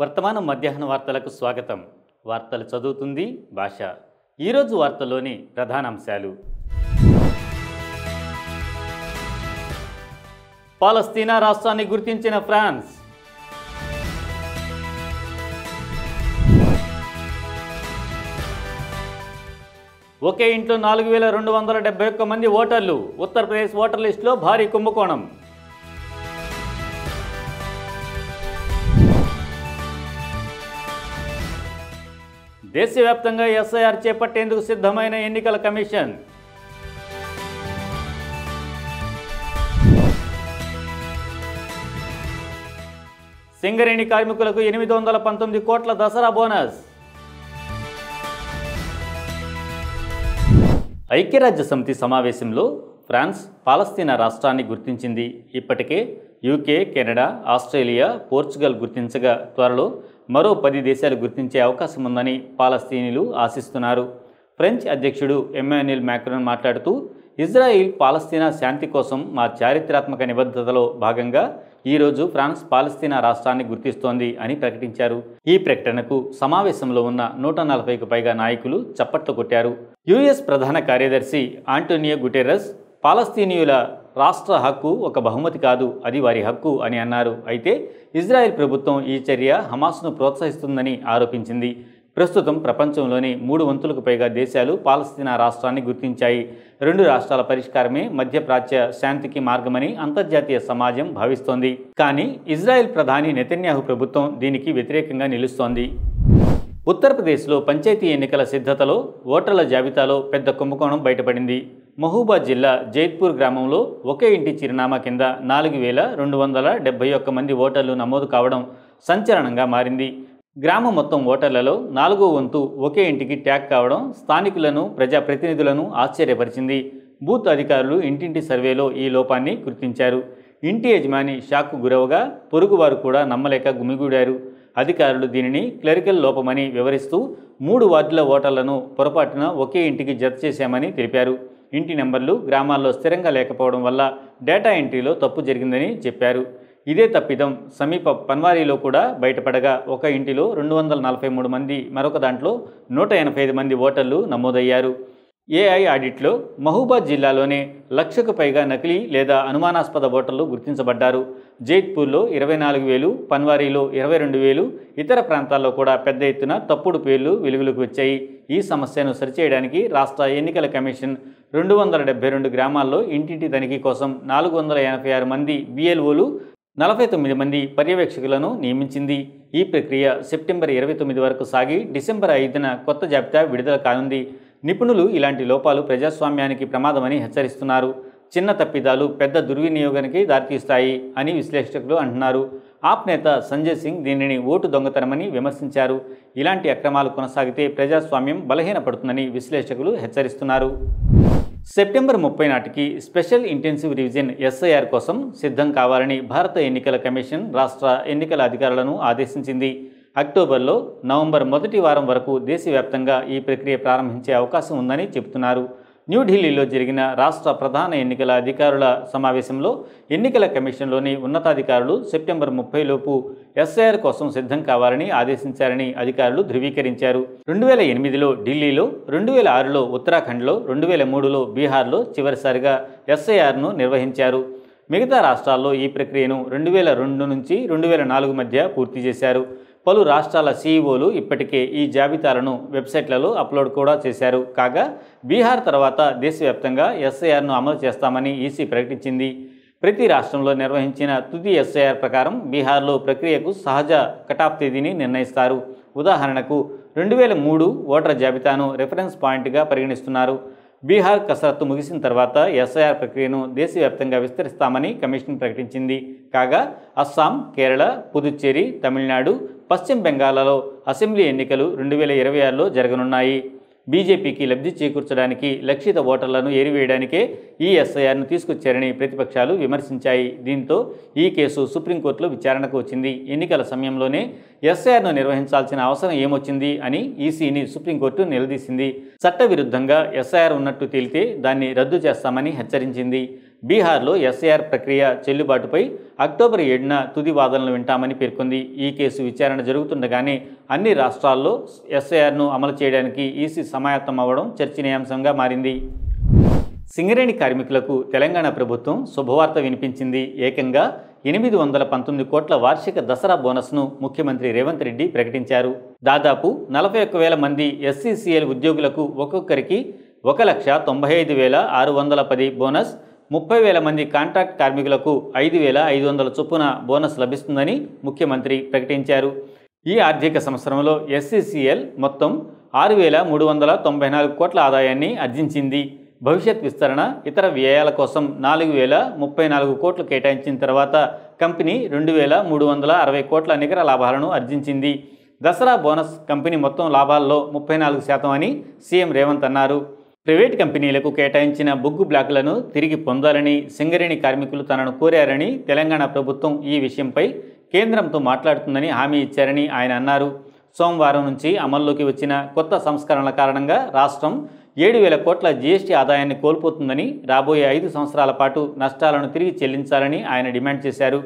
వర్తమానం మధ్యాహ్న వార్తలకు స్వాగతం. వార్తలు చదువుతుంది భాష. ఈరోజు వార్తల్లోని ప్రధానాంశాలు: పాలస్తీనా రాష్ట్రాన్ని గుర్తించిన ఫ్రాన్స్, ఒకే ఇంట్లో 4271 మంది ఓటర్లు, ఉత్తరప్రదేశ్ ఓటర్ లిస్టులో భారీ కుంభకోణం. దేశవ్యాప్తంగా ఎస్ఐఆర్ చేపట్టేందుకు సిద్ధమైన ఎన్నికల కమిషన్. సింగరేణి కార్మికులకు 819 కోట్ల దసరా బోనస్. ఐక్యరాజ్యసమితి సమావేశంలో ఫ్రాన్స్ పాలస్తీనా రాష్ట్రాన్ని గుర్తించింది. ఇప్పటికే యూకే, కెనడా, ఆస్ట్రేలియా, పోర్చుగల్ గుర్తించగా త్వరలో మరో 10 దేశాలు గుర్తించే అవకాశం ఉందని పాలస్తీనీలు ఆశిస్తున్నారు. ఫ్రెంచ్ అధ్యక్షుడు ఎమాన్యుయల్ మాక్రాన్ మాట్లాడుతూ, ఇజ్రాయిల్ పాలస్తీనా శాంతి కోసం మా చారిత్రాత్మక నిబద్ధతలో భాగంగా ఈరోజు ఫ్రాన్స్ పాలస్తీనా రాష్ట్రాన్ని గుర్తిస్తోంది అని ప్రకటించారు. ఈ ప్రకటనకు సమావేశంలో ఉన్న 140కు పైగా నాయకులు చప్పట్లు కొట్టారు. యుఎస్ ప్రధాన కార్యదర్శి ఆంటోనియో గుటెరస్, పాలస్తీనీయుల రాష్ట్ర హక్కు ఒక బహుమతి కాదు, అది వారి హక్కు అని అన్నారు. అయితే ఇజ్రాయెల్ ప్రభుత్వం ఈ చర్య హమాస్ను ప్రోత్సహిస్తుందని ఆరోపించింది. ప్రస్తుతం ప్రపంచంలోని 3 పైగా దేశాలు పాలస్తీనా రాష్ట్రాన్ని గుర్తించాయి. 2 రాష్ట్రాల పరిష్కారమే మధ్యప్రాచ్య శాంతికి మార్గమని అంతర్జాతీయ సమాజం భావిస్తోంది. కానీ ఇజ్రాయెల్ ప్రధాని నెతన్యాహు ప్రభుత్వం దీనికి వ్యతిరేకంగా నిలుస్తోంది. ఉత్తరప్రదేశ్లో పంచాయతీ ఎన్నికల సిద్ధతలో ఓటర్ల జాబితాలో పెద్ద కుంభకోణం బయటపడింది. మహబూబాద్ జిల్లా జైత్పూర్ గ్రామంలో ఒకే ఇంటి చిరునామా కింద 4271 మంది ఓటర్లు నమోదు కావడం సంచలనంగా మారింది. గ్రామం మొత్తం ఓటర్లలో 4వ వంతు ఒకే ఇంటికి ట్యాగ్ కావడం స్థానికులను, ప్రజాప్రతినిధులను ఆశ్చర్యపరిచింది. బూత్ అధికారులు ఇంటింటి సర్వేలో ఈ లోపాన్ని గుర్తించారు. ఇంటి యజమాని షాక్కు గురవగా పొరుగువారు కూడా నమ్మలేక గుమిగూడారు. అధికారులు దీనిని క్లరికల్ లోపమని వివరిస్తూ 3 వార్డుల ఓటర్లను పొరపాటున ఒకే ఇంటికి జత చేశామని తెలిపారు. ఇంటి నెంబర్లు గ్రామాల్లో స్థిరంగా లేకపోవడం వల్ల డేటా ఎంట్రీలో తప్పు జరిగిందని చెప్పారు. ఇదే తప్పిదం సమీప పన్వారీలో కూడా బయటపడగా ఒక ఇంటిలో 243 మంది, మరొక దాంట్లో 185 మంది ఓటర్లు నమోదయ్యారు. ఏఐ ఆడిట్లో మహబూబాద్ జిల్లాలోనే 1,00,000కు పైగా నకిలీ లేదా అనుమానాస్పద ఓటర్లు గుర్తించబడ్డారు. జైత్పూర్లో 24,000, పన్వారీలో 22,000, ఇతర ప్రాంతాల్లో కూడా పెద్ద ఎత్తున తప్పుడు పేర్లు వెలుగులోకి వచ్చాయి. ఈ సమస్యను సరిచేయడానికి రాష్ట్ర ఎన్నికల కమిషన్ 272 గ్రామాల్లో ఇంటింటి తనిఖీ కోసం 486 మంది బిఎల్ఓలు, 49 మంది పర్యవేక్షకులను నియమించింది. ఈ ప్రక్రియ సెప్టెంబర్ 29 వరకు సాగి డిసెంబర్ 5న కొత్త జాబితా విడుదల కానుంది. నిపుణులు ఇలాంటి లోపాలు ప్రజాస్వామ్యానికి ప్రమాదమని హెచ్చరిస్తున్నారు. చిన్న తప్పిదాలు పెద్ద దుర్వినియోగానికి దారితీస్తాయి అని విశ్లేషకులు అంటున్నారు. ఆప్ నేత సంజయ్ సింగ్ దీనిని ఓటు దొంగతనమని విమర్శించారు. ఇలాంటి అక్రమాలు కొనసాగితే ప్రజాస్వామ్యం బలహీనపడుతుందని విశ్లేషకులు హెచ్చరిస్తున్నారు. సెప్టెంబర్ 30 నాటికి స్పెషల్ ఇంటెన్సివ్ రివిజన్ ఎస్ఐఆర్ కోసం సిద్ధం కావాలని భారత ఎన్నికల కమిషన్ రాష్ట్ర ఎన్నికల అధికారులను ఆదేశించింది. అక్టోబర్లో నవంబర్ మొదటి వారం వరకు దేశవ్యాప్తంగా ఈ ప్రక్రియ ప్రారంభించే అవకాశం ఉందని చెబుతున్నారు. న్యూఢిల్లీలో జరిగిన రాష్ట్ర ప్రధాన ఎన్నికల అధికారుల సమావేశంలో ఎన్నికల కమిషన్లోని ఉన్నతాధికారులు సెప్టెంబర్ 30 లోపు ఎస్ఐఆర్ కోసం సిద్ధం కావాలని ఆదేశించారని అధికారులు ధృవీకరించారు. 2008లో ఢిల్లీలో, 2006లో ఉత్తరాఖండ్లో, 2003లో బీహార్లో చివరిసారిగా ఎస్ఐఆర్ను నిర్వహించారు. మిగతా రాష్ట్రాల్లో ఈ ప్రక్రియను 2002 నుంచి 2004 మధ్య పూర్తి చేశారు. పలు రాష్ట్రాల సీఈఓలు ఇప్పటికే ఈ జాబితాలను వెబ్సైట్లలో అప్లోడ్ కూడా చేశారు. కాగా బీహార్ తర్వాత దేశవ్యాప్తంగా ఎస్ఐఆర్ను అమలు చేస్తామని ఈసీ ప్రకటించింది. ప్రతి రాష్ట్రంలో నిర్వహించిన తుది ఎస్ఐఆర్ ప్రకారం బీహార్లో ప్రక్రియకు సహజ కటాఫ్ తేదీని నిర్ణయిస్తారు. ఉదాహరణకు 2003 ఓటర్ జాబితాను రిఫరెన్స్ పాయింట్గా పరిగణిస్తున్నారు. బీహార్ కసరత్తు ముగిసిన తర్వాత ఎస్ఐఆర్ ప్రక్రియను దేశవ్యాప్తంగా విస్తరిస్తామని కమిషన్ ప్రకటించింది. కాగా అస్సాం, కేరళ, పుదుచ్చేరి, తమిళనాడు, పశ్చిమ బెంగాల్లో అసెంబ్లీ ఎన్నికలు 2026లో జరగనున్నాయి. బీజేపీకి లబ్ధి చేకూర్చడానికి లక్షిత ఓటర్లను ఏరివేయడానికే ఈ ఎస్ఐఆర్ను తీసుకొచ్చారని ప్రతిపక్షాలు విమర్శించాయి. దీంతో ఈ కేసు సుప్రీంకోర్టులో విచారణకు వచ్చింది. ఎన్నికల సమయంలోనే ఎస్ఐఆర్ను నిర్వహించాల్సిన అవసరం ఏమొచ్చింది అని ఈసీని సుప్రీంకోర్టు నిలదీసింది. చట్టవిరుద్ధంగా ఎస్ఐఆర్ ఉన్నట్టు తేలితే దాన్ని రద్దు చేస్తామని హెచ్చరించింది. బీహార్లో ఎస్ఐఆర్ ప్రక్రియ చెల్లుబాటుపై అక్టోబర్ 7న తుది వాదనలు వింటామని పేర్కొంది. ఈ కేసు విచారణ జరుగుతుండగానే అన్ని రాష్ట్రాల్లో ఎస్ఐఆర్ను అమలు చేయడానికి ఈసీ సమాయత్తం అవ్వడం చర్చనీయాంశంగా మారింది. సింగరేణి కార్మికులకు తెలంగాణ ప్రభుత్వం శుభవార్త వినిపించింది. ఏకంగా 819 కోట్ల వార్షిక దసరా బోనస్ను ముఖ్యమంత్రి రేవంత్ రెడ్డి ప్రకటించారు. దాదాపు 41,000 మంది ఎస్సీసీఎల్ ఉద్యోగులకు ఒక్కొక్కరికి 1,95,610 బోనస్, 30,000 మంది కాంట్రాక్ట్ కార్మికులకు 5,500 చొప్పున బోనస్ లభిస్తుందని ముఖ్యమంత్రి ప్రకటించారు. ఈ ఆర్థిక సంవత్సరంలో ఎస్సీసీఎల్ మొత్తం 6,394 కోట్ల ఆదాయాన్ని ఆర్జించింది. భవిష్యత్ విస్తరణ, ఇతర వ్యయాల కోసం 4,034 కోట్లు కేటాయించిన తర్వాత కంపెనీ 2,360 కోట్ల నికర లాభాలను ఆర్జించింది. దసరా బోనస్ కంపెనీ మొత్తం లాభాల్లో 34% అని సీఎం రేవంత్ అన్నారు. ప్రైవేట్ కంపెనీలకు కేటాయించిన బొగ్గు బ్లాకులను తిరిగి పొందాలని సింగరేణి కార్మికులు తనను కోరారని, తెలంగాణ ప్రభుత్వం ఈ విషయంపై కేంద్రంతో మాట్లాడుతుందని హామీ ఇచ్చారని ఆయన అన్నారు. సోమవారం నుంచి అమల్లోకి వచ్చిన కొత్త సంస్కరణల కారణంగా రాష్ట్రం 7,000 కోట్ల జీఎస్టీ ఆదాయాన్ని కోల్పోతుందని, రాబోయే 5 సంవత్సరాల పాటు నష్టాలను తిరిగి చెల్లించాలని ఆయన డిమాండ్ చేశారు.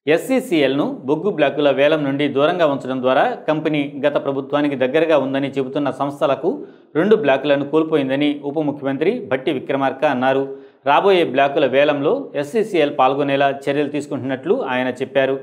ఎస్సీసీఎల్ను బొగ్గు బ్లాకుల వేలం నుండి దూరంగా ఉంచడం ద్వారా కంపెనీ గత ప్రభుత్వానికి దగ్గరగా ఉందని చెబుతున్న సంస్థలకు 2 బ్లాకులను కోల్పోయిందని ఉప ముఖ్యమంత్రి భట్టి విక్రమార్క అన్నారు. రాబోయే బ్లాకుల వేలంలో ఎస్సీసీఎల్ పాల్గొనేలా చర్యలు తీసుకుంటున్నట్లు ఆయన చెప్పారు.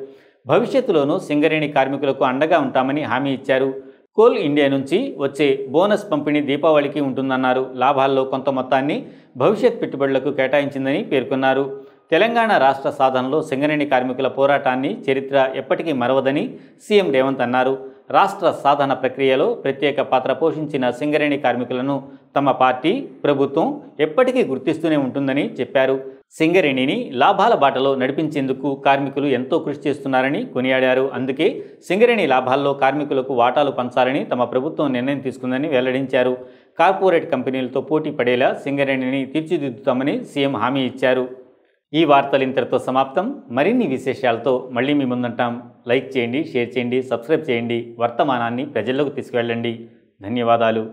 భవిష్యత్తులోనూ సింగరేణి కార్మికులకు అండగా ఉంటామని హామీ ఇచ్చారు. కోల్ ఇండియా నుంచి వచ్చే బోనస్ పంపిణీ దీపావళికి ఉంటుందన్నారు. లాభాల్లో కొంత మొత్తాన్ని భవిష్యత్ పెట్టుబడులకు కేటాయించిందని పేర్కొన్నారు. తెలంగాణ రాష్ట్ర సాధనలో సింగరేణి కార్మికుల పోరాటాన్ని చరిత్ర ఎప్పటికీ మరవదని సీఎం రేవంత్ అన్నారు. రాష్ట్ర సాధన ప్రక్రియలో ప్రత్యేక పాత్ర పోషించిన సింగరేణి కార్మికులను తమ పార్టీ, ప్రభుత్వం ఎప్పటికీ గుర్తిస్తూనే ఉంటుందని చెప్పారు. సింగరేణిని లాభాల బాటలో నడిపించేందుకు కార్మికులు ఎంతో కృషి చేస్తున్నారని కొనియాడారు. అందుకే సింగరేణి లాభాల్లో కార్మికులకు వాటాలు పంచాలని తమ ప్రభుత్వం నిర్ణయం తీసుకుందని వెల్లడించారు. కార్పొరేట్ కంపెనీలతో పోటీ పడేలా సింగరేణిని తీర్చిదిద్దుతామని సీఎం హామీ ఇచ్చారు. ఈ వార్తలు ఇంతటితో సమాప్తం. మరిన్ని విశేషాలతో మళ్ళీ మీ ముందుంటాం. లైక్ చేయండి, షేర్ చేయండి, సబ్స్క్రైబ్ చేయండి. వర్తమానాన్ని ప్రజల్లోకి తీసుకువెళ్ళండి. ధన్యవాదాలు.